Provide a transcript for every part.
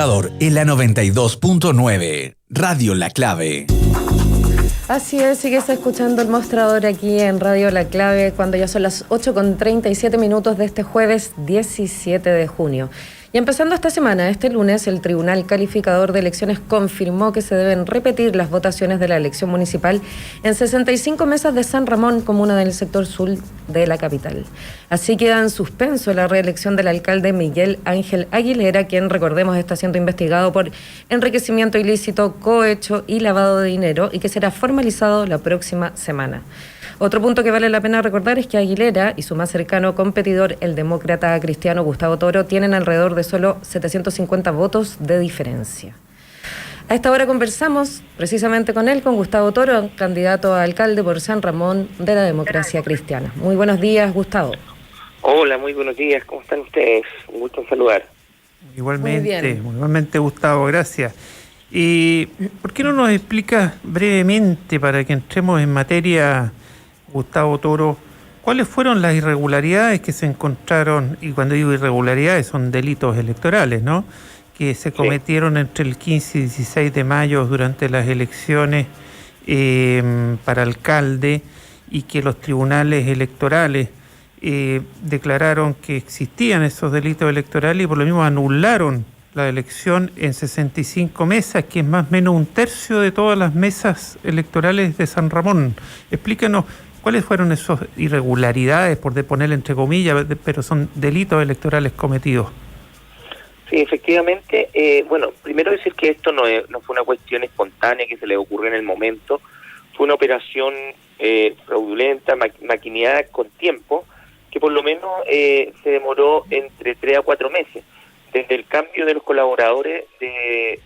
En la 92.9, Radio La Clave. Así es, sigues escuchando el mostrador aquí en Radio La Clave cuando ya son las 8:37 de este jueves 17 de junio. Y empezando esta semana, este lunes, el Tribunal Calificador de Elecciones confirmó que se deben repetir las votaciones de la elección municipal en 65 mesas de San Ramón, comuna del sector sur de la capital. Así queda en suspenso la reelección del alcalde Miguel Ángel Aguilera, quien, recordemos, está siendo investigado por enriquecimiento ilícito, cohecho y lavado de dinero, y que será formalizado la próxima semana. Otro punto que vale la pena recordar es que Aguilera y su más cercano competidor, el demócrata cristiano Gustavo Toro, tienen alrededor de solo 750 votos de diferencia. A esta hora conversamos precisamente con él, con Gustavo Toro, candidato a alcalde por San Ramón de la Democracia Cristiana. Muy buenos días, Gustavo. Hola, muy buenos días. ¿Cómo están ustedes? Un gusto en saludar. Igualmente, Gustavo, gracias. ¿Y por qué no nos explicas brevemente, para que entremos en materia, Gustavo Toro, cuáles fueron las irregularidades que se encontraron? Y cuando digo irregularidades, son delitos electorales, ¿no?, que se cometieron entre el 15 y 16 de mayo durante las elecciones para alcalde, y que los tribunales electorales declararon que existían esos delitos electorales y por lo mismo anularon la elección en 65 mesas, que es más o menos un tercio de todas las mesas electorales de San Ramón. Explícanos cuáles fueron esas irregularidades, por poner entre comillas, pero son delitos electorales cometidos. Sí, efectivamente. Bueno, primero decir que esto no fue una cuestión espontánea que se le ocurrió en el momento. Fue una operación fraudulenta, maquineada con tiempo, que por lo menos se demoró entre 3 a 4 meses. Desde el cambio de los colaboradores de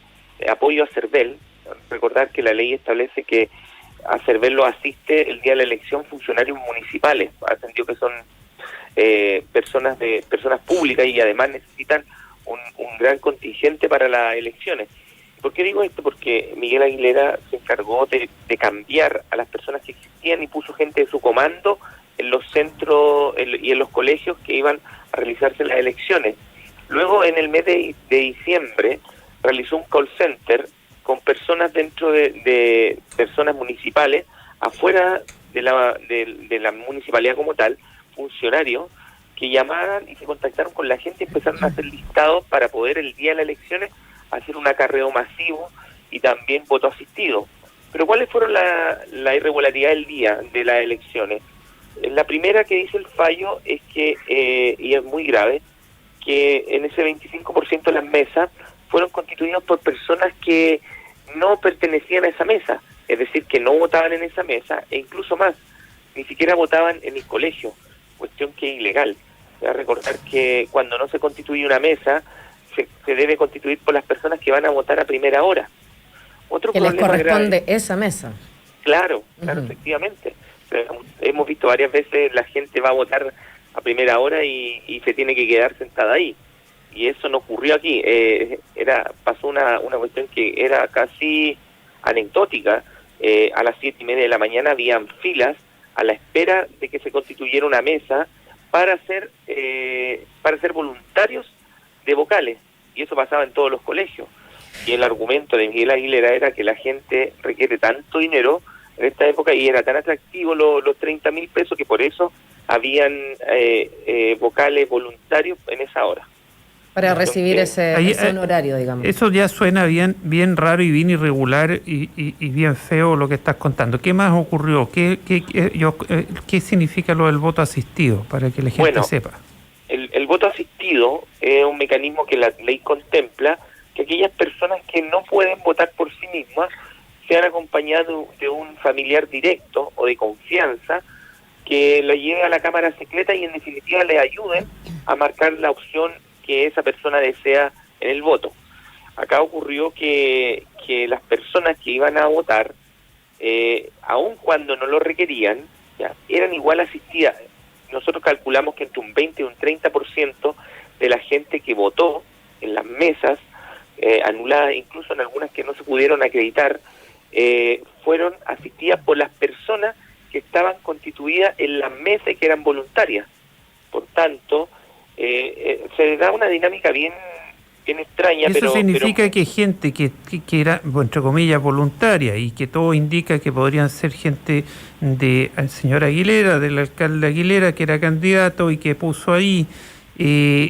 apoyo a CERVEL, recordar que la ley establece que a CERVEL lo asiste el día de la elección funcionarios municipales, atendió que son personas públicas y además necesitan un gran contingente para las elecciones. ¿Por qué digo esto? Porque Miguel Aguilera se encargó de cambiar a las personas que existían y puso gente de su comando en los centros y en los colegios que iban a realizarse las elecciones. Luego, en el mes de diciembre, realizó un call center con personas dentro de personas municipales, afuera de la municipalidad como tal, funcionarios que llamaban y se contactaron con la gente y empezaron a hacer listados para poder el día de las elecciones hacer un acarreo masivo y también voto asistido. Pero ¿cuáles fueron la irregularidad del día de las elecciones? La primera que dice el fallo es que, y es muy grave, que en ese 25% de las mesas fueron constituidas por personas que no pertenecían a esa mesa, es decir, que no votaban en esa mesa, e incluso más, ni siquiera votaban en el colegio, cuestión que es ilegal. Voy a recordar que cuando no se constituye una mesa, se debe constituir por las personas que van a votar a primera hora. Otro que les corresponde grave, esa mesa. Claro, efectivamente. Hemos visto varias veces la gente va a votar a primera hora y se tiene que quedar sentada ahí. Y eso no ocurrió aquí. Pasó una cuestión que era casi anecdótica. A las 7:30 de la mañana habían filas a la espera de que se constituyera una mesa para ser voluntarios de vocales. Y eso pasaba en todos los colegios. Y el argumento de Miguel Aguilera era que la gente requiere tanto dinero en esta época y era tan atractivo los 30.000 pesos que por eso habían vocales voluntarios en esa hora. Para recibir ese honorario, digamos. Eso ya suena bien raro y bien irregular y bien feo lo que estás contando. ¿Qué más ocurrió? ¿Qué significa lo del voto asistido? Para que la gente sepa. El voto asistido es un mecanismo que la ley contempla, que aquellas personas que no pueden votar por sí mismas sean acompañadas de un familiar directo o de confianza que lo lleve a la cámara secreta y en definitiva le ayuden a marcar la opción que esa persona desea en el voto. Acá ocurrió que las personas que iban a votar, aun cuando no lo requerían, ya eran igual asistidas. Nosotros calculamos que entre un 20 y un 30% de la gente que votó en las mesas anuladas, incluso en algunas que no se pudieron acreditar, fueron asistidas por las personas que estaban constituidas en las mesas y que eran voluntarias. Por tanto, se da una dinámica bien bien extraña. Eso pero significa que gente que era, bueno, entre comillas, voluntaria, y que todo indica que podrían ser gente del señor Aguilera, del alcalde Aguilera, que era candidato y que puso ahí,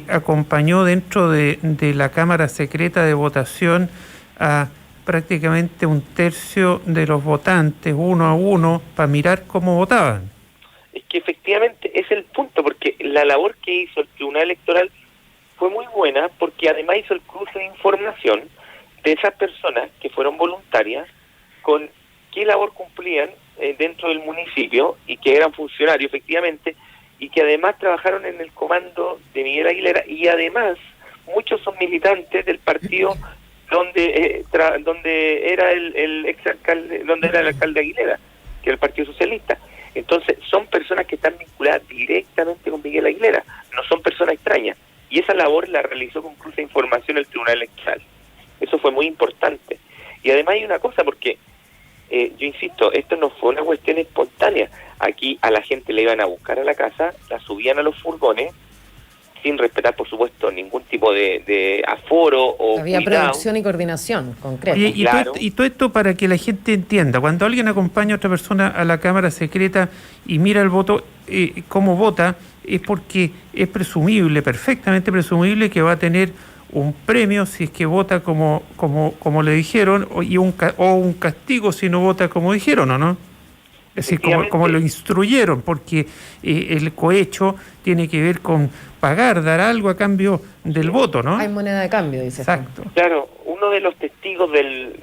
acompañó dentro de la Cámara Secreta de Votación a prácticamente un tercio de los votantes, uno a uno, para mirar cómo votaban. Es que efectivamente es el punto, porque la labor que hizo el Tribunal Electoral fue muy buena, porque además hizo el cruce de información de esas personas que fueron voluntarias con qué labor cumplían dentro del municipio y que eran funcionarios efectivamente, y que además trabajaron en el comando de Miguel Aguilera, y además muchos son militantes del partido donde era el exalcalde, donde era el alcalde Aguilera, que era el Partido Socialista. Entonces son personas que están vinculadas directamente con Miguel Aguilera, no son personas extrañas, y esa labor la realizó con cruce de información el Tribunal Electoral. Eso fue muy importante. Y además hay una cosa, porque yo insisto, esto no fue una cuestión espontánea. Aquí a la gente le iban a buscar a la casa, la subían a los furgones, sin respetar, por supuesto, ningún tipo de aforo o había cuidado. producción y coordinación concreta. Y todo esto para que la gente entienda, cuando alguien acompaña a otra persona a la Cámara Secreta y mira el voto, cómo vota, es porque es presumible, perfectamente presumible, que va a tener un premio si es que vota como le dijeron, o un castigo si no vota como dijeron, ¿o no? Es decir, como lo instruyeron, porque el cohecho tiene que ver con pagar, dar algo a cambio del voto, ¿no? Hay moneda de cambio, dice. Exacto. Claro, uno de los testigos del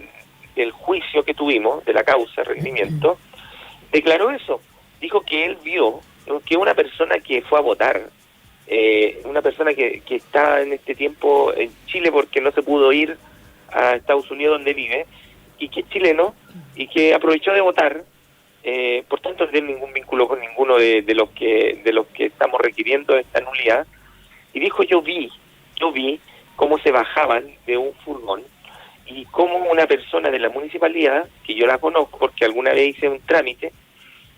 juicio que tuvimos, de la causa, requerimiento, declaró eso. Dijo que él vio que una persona que fue a votar, una persona que está en este tiempo en Chile porque no se pudo ir a Estados Unidos donde vive, y que es chileno, y que aprovechó de votar, por tanto no tiene ningún vínculo con ninguno de los que estamos requiriendo esta nulidad, y dijo: yo vi cómo se bajaban de un furgón y cómo una persona de la municipalidad, que yo la conozco porque alguna vez hice un trámite,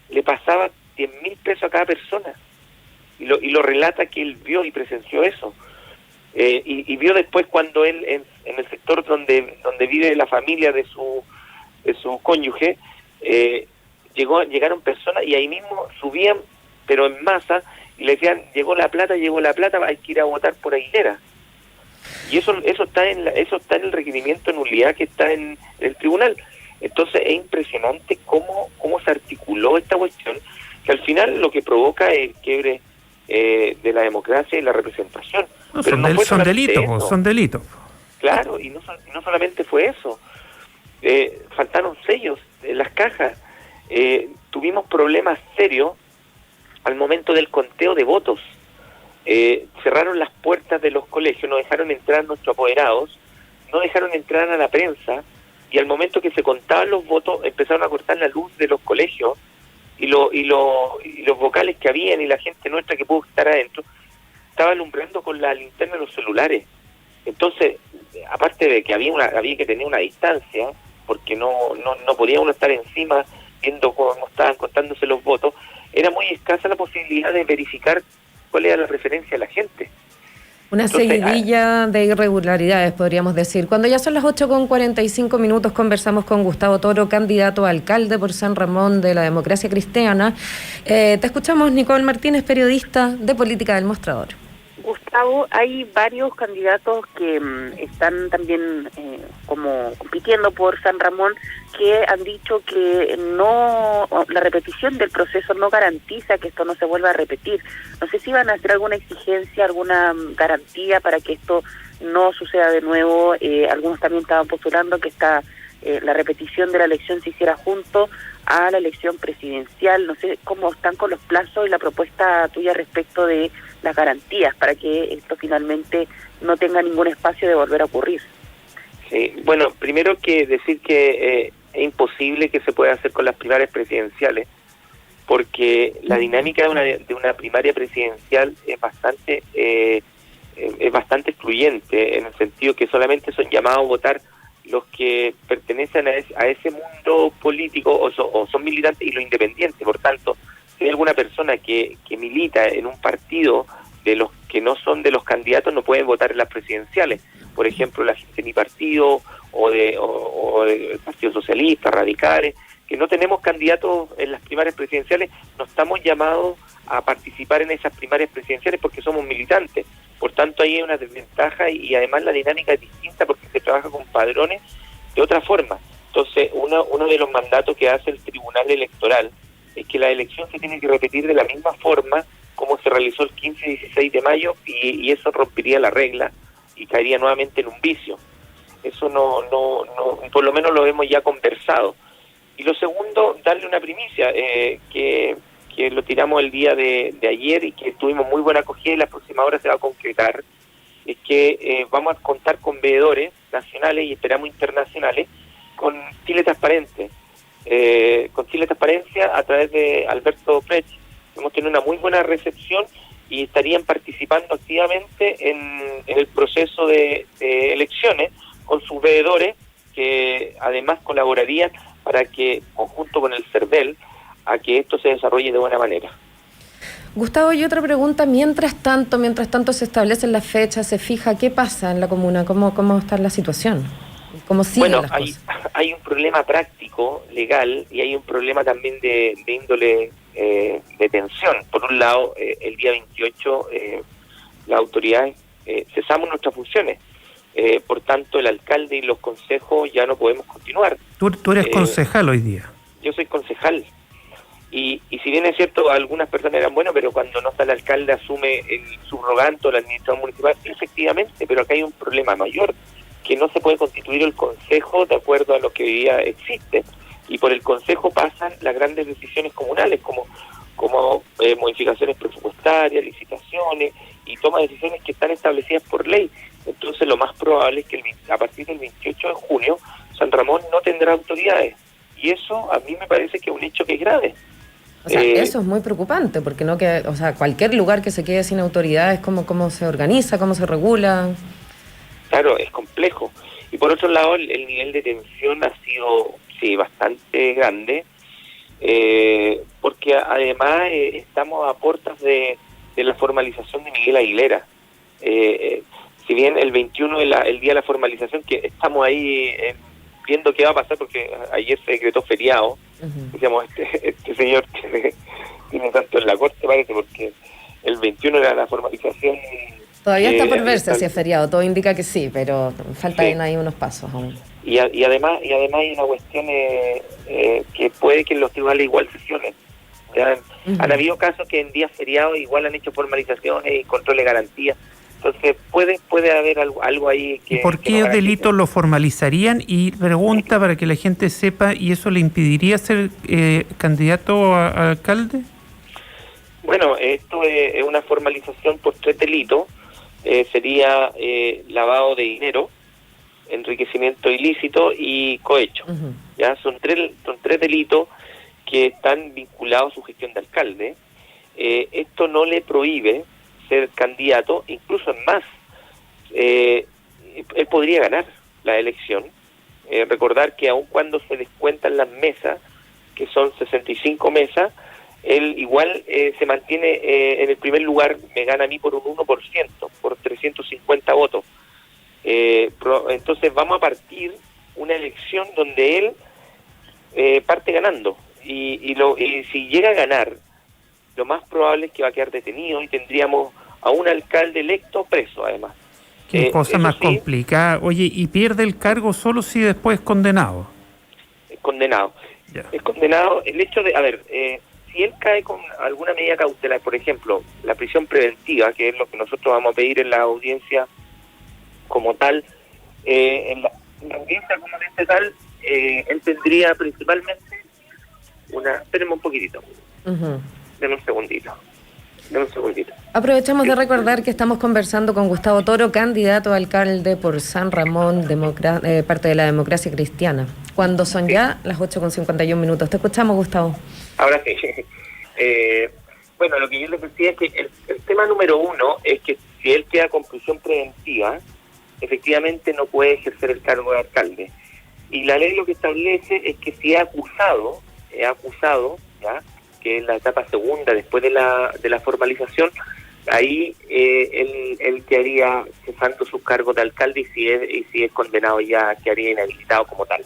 le pasaba 10.000 pesos a cada persona, y lo relata que él vio y presenció eso, y vio después cuando él en el sector donde vive la familia de su cónyuge, llegaron personas y ahí mismo subían, pero en masa, y le decían: llegó la plata, hay que ir a votar por Aguilera. Y eso está en el requerimiento de nulidad que está en el tribunal. Entonces es impresionante cómo se articuló esta cuestión, que al final lo que provoca es el quiebre de la democracia y la representación. No, pero son delitos, son delitos. Claro, y no solamente fue eso. Faltaron sellos en las cajas. Tuvimos problemas serios al momento del conteo de votos. Cerraron las puertas de los colegios, no dejaron entrar a nuestros apoderados, no dejaron entrar a la prensa, y al momento que se contaban los votos empezaron a cortar la luz de los colegios y los vocales que habían, y la gente nuestra que pudo estar adentro estaba alumbrando con la linterna de los celulares. Entonces, aparte de que había que tener una distancia, porque no podía uno estar encima viendo cómo estaban contándose los votos, era muy escasa la posibilidad de verificar cuál era la preferencia de la gente. Una seguidilla de irregularidades, podríamos decir. Cuando ya son las 8:45, conversamos con Gustavo Toro, candidato a alcalde por San Ramón de la Democracia Cristiana. Te escuchamos, Nicole Martínez, periodista de Política del Mostrador. Gustavo, hay varios candidatos que están también como compitiendo por San Ramón, que han dicho que la repetición del proceso no garantiza que esto no se vuelva a repetir. No sé si van a hacer alguna exigencia, alguna garantía para que esto no suceda de nuevo. Algunos también estaban postulando que la repetición de la elección se hiciera junto a la elección presidencial. No sé cómo están con los plazos y la propuesta tuya respecto de las garantías para que esto finalmente no tenga ningún espacio de volver a ocurrir. Sí, bueno, primero que decir que es imposible que se pueda hacer con las primarias presidenciales, porque la dinámica de una primaria presidencial es bastante excluyente, en el sentido que solamente son llamados a votar los que pertenecen a ese mundo político o son militantes, y los independientes. Por tanto, si hay alguna persona que milita en un partido de los que no son de los candidatos, no pueden votar en las presidenciales. por ejemplo, la gente de mi partido o del Partido Socialista, radicales, que no tenemos candidatos en las primarias presidenciales, no estamos llamados a participar en esas primarias presidenciales porque somos militantes. Por tanto, ahí hay una desventaja y además la dinámica es distinta porque se trabaja con padrones de otra forma. Entonces, uno de los mandatos que hace el Tribunal Electoral es que la elección se tiene que repetir de la misma forma como se realizó el 15 y 16 de mayo y eso rompería la regla y caería nuevamente en un vicio. Eso no, por lo menos lo hemos ya conversado. Y lo segundo, darle una primicia, que lo tiramos el día de ayer y que tuvimos muy buena acogida y la próxima hora se va a concretar, es que vamos a contar con veedores nacionales y esperamos internacionales con Chile Transparente, con Chile Transparencia a través de Alberto Prech. Hemos tenido una muy buena recepción y estarían participando activamente en el proceso de elecciones con sus veedores, que además colaborarían para que, conjunto con el CERVEL, a que esto se desarrolle de buena manera. Gustavo, y otra pregunta, mientras tanto se establecen las fechas, se fija, ¿qué pasa en la comuna? ¿Cómo está la situación? ¿Cómo siguen las cosas? Hay un problema práctico, legal, y hay un problema también de índole de tensión. Por un lado, el día 28 las autoridades cesamos nuestras funciones. Por tanto, el alcalde y los consejos ya no podemos continuar. Tú eres concejal hoy día. Yo soy concejal. Y si bien es cierto, algunas personas eran buenas, pero cuando no está el alcalde asume el subrogante o la administración municipal, efectivamente, pero acá hay un problema mayor, que no se puede constituir el consejo de acuerdo a lo que hoy día existe. Y por el consejo pasan las grandes decisiones comunales, como modificaciones presupuestarias, licitaciones y toma de decisiones que están establecidas por ley. Entonces lo más probable es que a partir del 28 de junio San Ramón no tendrá autoridades. Y eso a mí me parece que es un hecho que es grave. O sea, eso es muy preocupante, porque cualquier lugar que se quede sin autoridades, ¿cómo se organiza, cómo se regula? Claro, es complejo. Y por otro lado, el nivel de tensión ha sido, sí, bastante grande, porque además estamos a puertas de la formalización de Miguel Aguilera. Si bien el 21 es el día de la formalización, que estamos ahí viendo qué va a pasar, porque ayer se decretó feriado. Decíamos, este señor tiene tanto en la corte, parece, porque el 21 era la formalización. Todavía está por verse si es feriado, todo indica que sí, pero faltan ahí unos pasos aún. Y además hay una cuestión que puede que los tribunales igual sesionen. Han habido casos que en días feriados igual han hecho formalizaciones y control de garantía. Entonces puede haber algo ahí que... ¿Por qué delito lo formalizarían? Y pregunta para que la gente sepa, ¿y eso le impediría ser candidato a alcalde? Bueno, esto es una formalización por 3 delitos. Sería lavado de dinero, enriquecimiento ilícito y cohecho. Ya son tres delitos que están vinculados a su gestión de alcalde. Esto no le prohíbe ser candidato, incluso en más, él podría ganar la elección. Recordar que aun cuando se descuentan las mesas, que son 65 mesas, él igual se mantiene en el primer lugar, me gana a mí por un 1%, por 350 votos. Entonces vamos a partir una elección donde él parte ganando, y si llega a ganar, lo más probable es que va a quedar detenido y tendríamos a un alcalde electo preso, además. Qué cosa más complicada. Oye, ¿y pierde el cargo solo si después es condenado? Es condenado. Ya. Es condenado el hecho de, si él cae con alguna medida cautelar, por ejemplo, la prisión preventiva, que es lo que nosotros vamos a pedir en la audiencia como tal, en la audiencia como tal, él tendría principalmente espérenme un poquitito. Deme un segundito. Aprovechamos de recordar que estamos conversando con Gustavo Toro, candidato a alcalde por San Ramón, parte de la Democracia Cristiana, cuando son ya las 8:51. Te escuchamos, Gustavo. Ahora sí. Bueno, lo que yo les decía es que el tema número uno es que si él queda con prisión preventiva, efectivamente no puede ejercer el cargo de alcalde. Y la ley lo que establece es que si es acusado, ¿ya?, que es la etapa segunda después de la formalización, ahí él quedaría cesando sus cargos de alcalde y si es condenado ya quedaría inhabilitado como tal.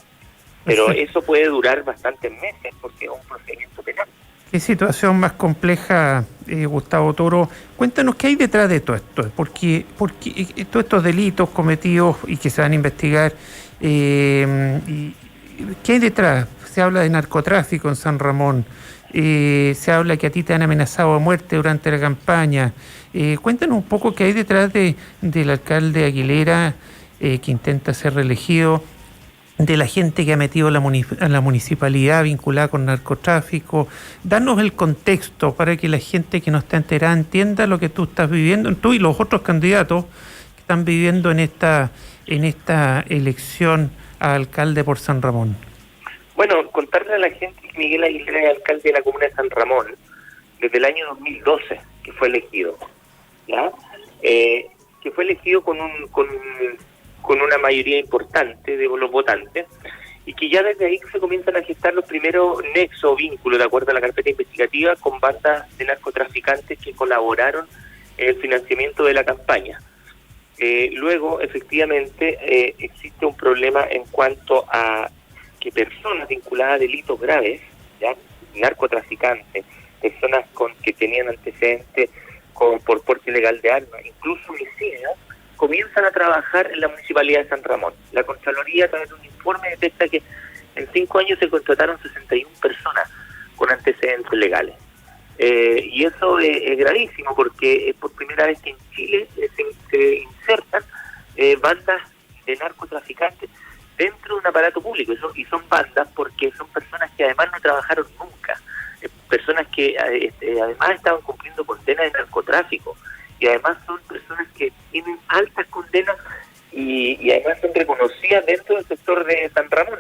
Pero eso puede durar bastantes meses porque es un procedimiento penal. Qué situación más compleja, Gustavo Toro. Cuéntanos qué hay detrás de todo esto, porque todos estos delitos cometidos y que se van a investigar, ¿qué hay detrás? Se habla de narcotráfico en San Ramón, se habla que a ti te han amenazado a muerte durante la campaña. Cuéntanos un poco qué hay detrás del alcalde Aguilera, que intenta ser reelegido, de la gente que ha metido a la municipalidad vinculada con narcotráfico. Danos el contexto para que la gente que no está enterada entienda lo que tú estás viviendo, tú y los otros candidatos que están viviendo en esta elección a alcalde por San Ramón. Bueno, contarle a la gente que Miguel Aguilera es alcalde de la comuna de San Ramón desde el año 2012 que fue elegido, ¿ya? Que fue elegido con una mayoría importante de los votantes, y que ya desde ahí se comienzan a gestar los primeros nexos o vínculos, de acuerdo a la carpeta investigativa, con bandas de narcotraficantes que colaboraron en el financiamiento de la campaña. Luego, efectivamente, existe un problema en cuanto a que personas vinculadas a delitos graves, ya narcotraficantes, personas que tenían antecedentes por porte ilegal de armas, incluso homicidios, comienzan a trabajar en la Municipalidad de San Ramón. La Contraloría, a través de un informe, detecta que en 5 años se contrataron 61 personas con antecedentes legales. Y eso es gravísimo porque es por primera vez que en Chile se insertan bandas de narcotraficantes dentro de un aparato público. Y son bandas porque son personas que además no trabajaron nunca. Personas que además estaban cumpliendo condenas de narcotráfico. Y además son personas que tienen altas condenas y además son reconocidas dentro del sector de San Ramón.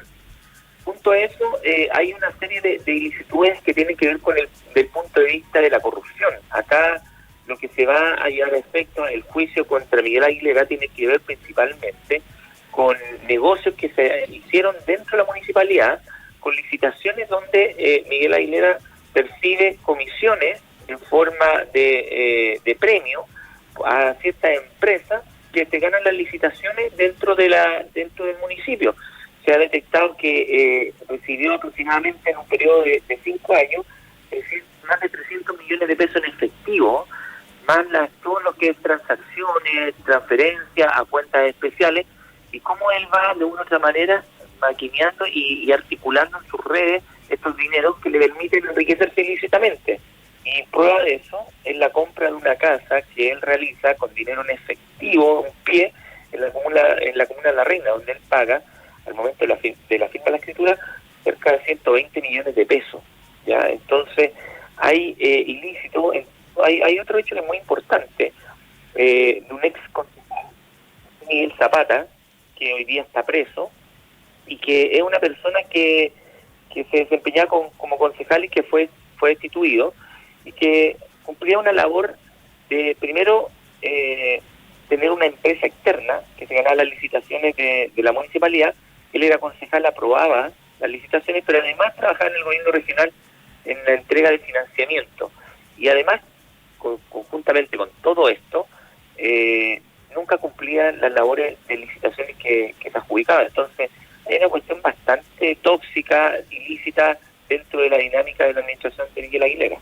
Junto a eso, hay una serie de ilicitudes que tienen que ver con del punto de vista de la corrupción. Acá lo que se va a llevar a efecto, el juicio contra Miguel Aguilera, tiene que ver principalmente con negocios que se hicieron dentro de la municipalidad, con licitaciones donde Miguel Aguilera percibe comisiones en forma de premio a ciertas empresas que se ganan las licitaciones dentro del municipio. Se ha detectado que recibió aproximadamente en un periodo de 5 años más de 300 millones de pesos en efectivo, más todo lo que es transacciones, transferencias a cuentas especiales, y cómo él va de una u otra manera maquineando y articulando en sus redes estos dineros que le permiten enriquecerse ilícitamente. Y prueba de eso es la compra de una casa que él realiza con dinero en efectivo, un pie, en la comuna de La Reina, donde él paga, al momento de la firma de la escritura, cerca de 120 millones de pesos. ¿Ya? Entonces, hay ilícito. Hay otro hecho que es muy importante, de un ex concejal, Miguel Zapata, que hoy día está preso, y que es una persona que se desempeñaba como concejal y que fue destituido, y que cumplía una labor de, primero, tener una empresa externa que se ganaba las licitaciones de la municipalidad. Él era concejal, aprobaba las licitaciones, pero además trabajaba en el gobierno regional en la entrega de financiamiento. Y además, conjuntamente con todo esto, nunca cumplía las labores de licitaciones que se adjudicaban. Entonces, hay una cuestión bastante tóxica, ilícita, dentro de la dinámica de la administración de Miguel Aguilera.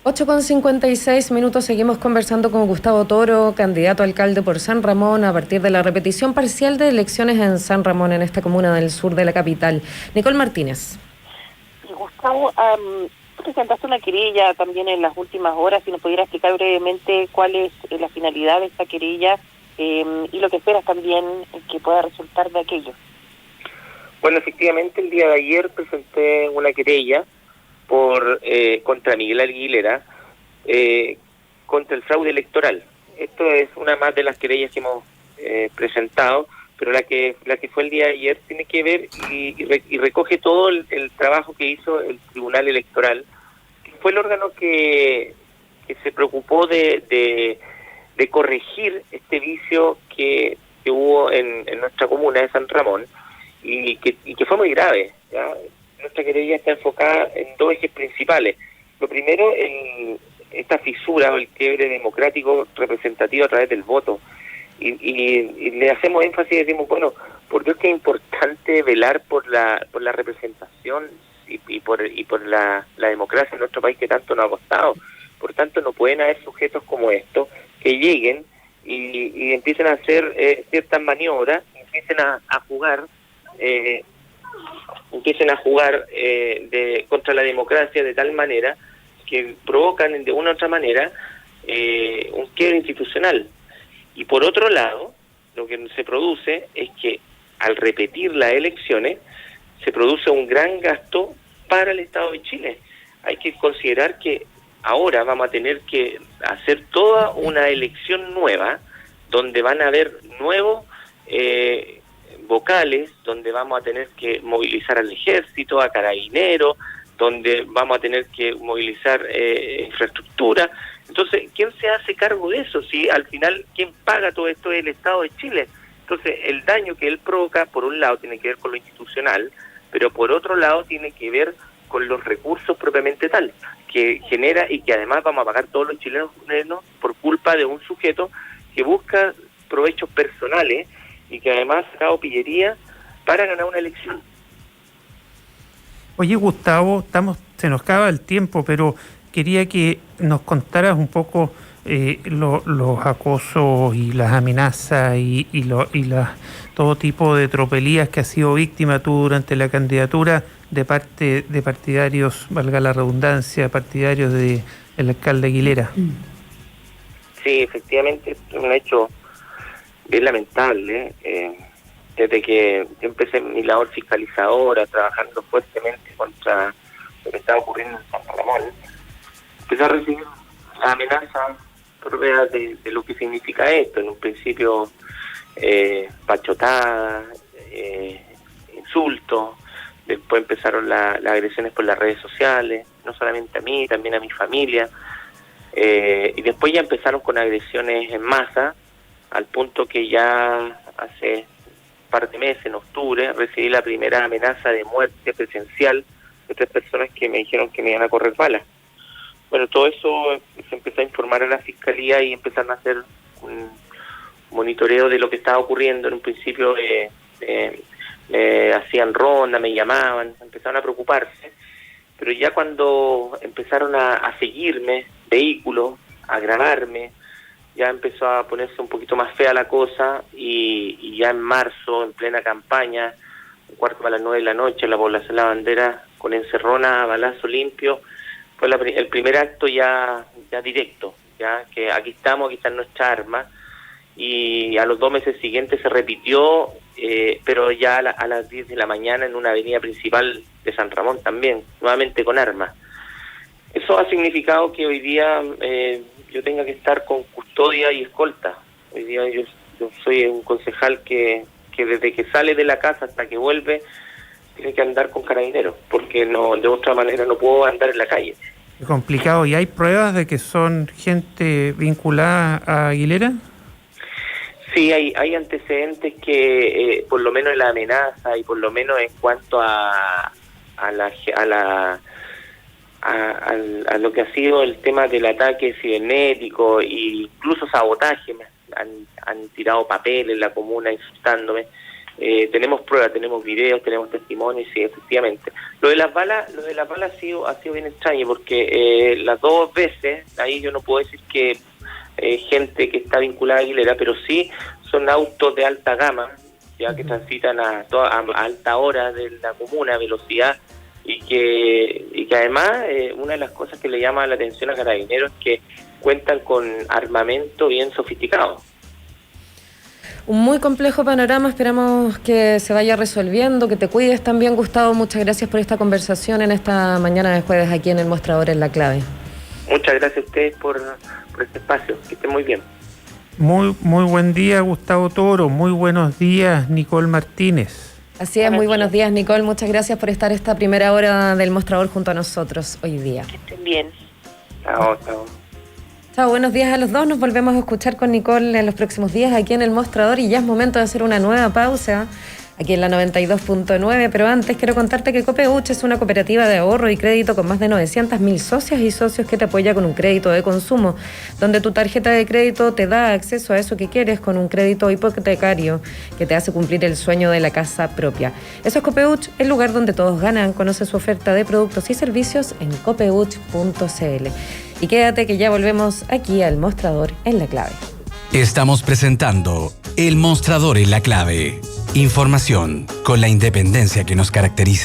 8:56, seguimos conversando con Gustavo Toro, candidato a alcalde por San Ramón, a partir de la repetición parcial de elecciones en San Ramón, en esta comuna del sur de la capital. Nicole Martínez. Gustavo, tú presentaste una querella también en las últimas horas, si nos pudiera explicar brevemente cuál es la finalidad de esta querella y lo que esperas también que pueda resultar de aquello. Bueno, efectivamente, el día de ayer presenté una querella contra Miguel Aguilera, contra el fraude electoral. Esto es una más de las querellas que hemos presentado, pero la que fue el día de ayer tiene que ver y recoge todo el trabajo que hizo el Tribunal Electoral, que fue el órgano que se preocupó de corregir este vicio que hubo en nuestra comuna de San Ramón, y que fue muy grave, ¿ya? Nuestra querella está enfocada en 2 ejes principales. Lo primero, esta fisura o el quiebre democrático representativo a través del voto. Y le hacemos énfasis y decimos, bueno, por Dios que es importante velar por la representación y por la democracia en nuestro país que tanto nos ha costado. Por tanto, no pueden haber sujetos como estos que lleguen y empiecen a hacer ciertas maniobras, empiecen a jugar contra la democracia de tal manera que provocan de una u otra manera un quiebre institucional. Y por otro lado, lo que se produce es que al repetir las elecciones se produce un gran gasto para el Estado de Chile. Hay que considerar que ahora vamos a tener que hacer toda una elección nueva, donde van a haber nuevos vocales, donde vamos a tener que movilizar al ejército, a carabineros, donde vamos a tener que movilizar infraestructura. Entonces, ¿quién se hace cargo de eso? Si al final, ¿quién paga todo esto? Es el Estado de Chile. Entonces, el daño que él provoca, por un lado, tiene que ver con lo institucional, pero por otro lado, tiene que ver con los recursos propiamente tal, que genera y que además vamos a pagar todos los chilenos por culpa de un sujeto que busca provechos personales y que además ha sacado pillería para ganar una elección. Oye, Gustavo, se nos acaba el tiempo, pero quería que nos contaras un poco los acosos y las amenazas y todo tipo de tropelías que has sido víctima tú durante la candidatura de parte de partidarios, valga la redundancia, partidarios del alcalde Aguilera. Sí, efectivamente, es un hecho bien lamentable. Desde que yo empecé mi labor fiscalizadora, trabajando fuertemente contra lo que estaba ocurriendo en San Ramón, empecé a recibir amenazas propias de lo que significa esto. En un principio, pachotadas, insultos, después empezaron las agresiones por las redes sociales, no solamente a mí, también a mi familia, y después ya empezaron con agresiones en masa, al punto que ya hace par de meses, en octubre, recibí la primera amenaza de muerte presencial de 3 personas que me dijeron que me iban a correr balas. Bueno, todo eso se empezó a informar a la Fiscalía y empezaron a hacer un monitoreo de lo que estaba ocurriendo. En un principio me hacían ronda, me llamaban, empezaron a preocuparse, pero ya cuando empezaron a seguirme vehículos, a grabarme, ya empezó a ponerse un poquito más fea la cosa y ya en marzo, en plena campaña, un cuarto para las 9 de la noche, en la población La Bandera, con encerrona, balazo limpio, fue el primer acto ya directo, ya que aquí están nuestras armas, y a los 2 meses siguientes se repitió, pero ya a las 10 de la mañana en una avenida principal de San Ramón también, nuevamente con armas. Eso ha significado que hoy día yo tenga que estar con custodia y escolta. Hoy día yo soy un concejal que desde que sale de la casa hasta que vuelve tiene que andar con carabineros, porque no, de otra manera no puedo andar en la calle. Es complicado. ¿Y hay pruebas de que son gente vinculada a Aguilera? Sí, hay antecedentes que, por lo menos en la amenaza y por lo menos en cuanto a lo que ha sido el tema del ataque cibernético e incluso sabotaje, han tirado papel en la comuna insultándome. Tenemos pruebas, tenemos videos, tenemos testimonios, sí, efectivamente. Lo de las balas ha sido bien extraño, porque las 2 veces, ahí yo no puedo decir que gente que está vinculada a Aguilera, pero sí son autos de alta gama, ya que transitan a alta hora de la comuna, velocidad, y que además una de las cosas que le llama la atención a Carabineros es que cuentan con armamento bien sofisticado. Un muy complejo panorama, esperamos que se vaya resolviendo, que te cuides también, Gustavo. Muchas gracias por esta conversación en esta mañana de jueves aquí en El Mostrador en La Clave. Muchas gracias a ustedes por este espacio, que estén muy bien. Muy buen día, Gustavo Toro. Muy buenos días, Nicole Martínez. Así es, muy buenos días, Nicole. Muchas gracias por estar esta primera hora del Mostrador junto a nosotros hoy día. Que estén bien. Chao. Chao, buenos días a los dos. Nos volvemos a escuchar con Nicole en los próximos días aquí en El Mostrador y ya es momento de hacer una nueva pausa. aquí en la 92.9, pero antes quiero contarte que Copeuch es una cooperativa de ahorro y crédito con más de 900.000 socias y socios que te apoya con un crédito de consumo, donde tu tarjeta de crédito te da acceso a eso que quieres con un crédito hipotecario que te hace cumplir el sueño de la casa propia. Eso es Copeuch, el lugar donde todos ganan. Conoce su oferta de productos y servicios en copeuch.cl. Y quédate que ya volvemos aquí al Mostrador en la Clave. Estamos presentando El Mostrador en la Clave. Información con la independencia que nos caracteriza.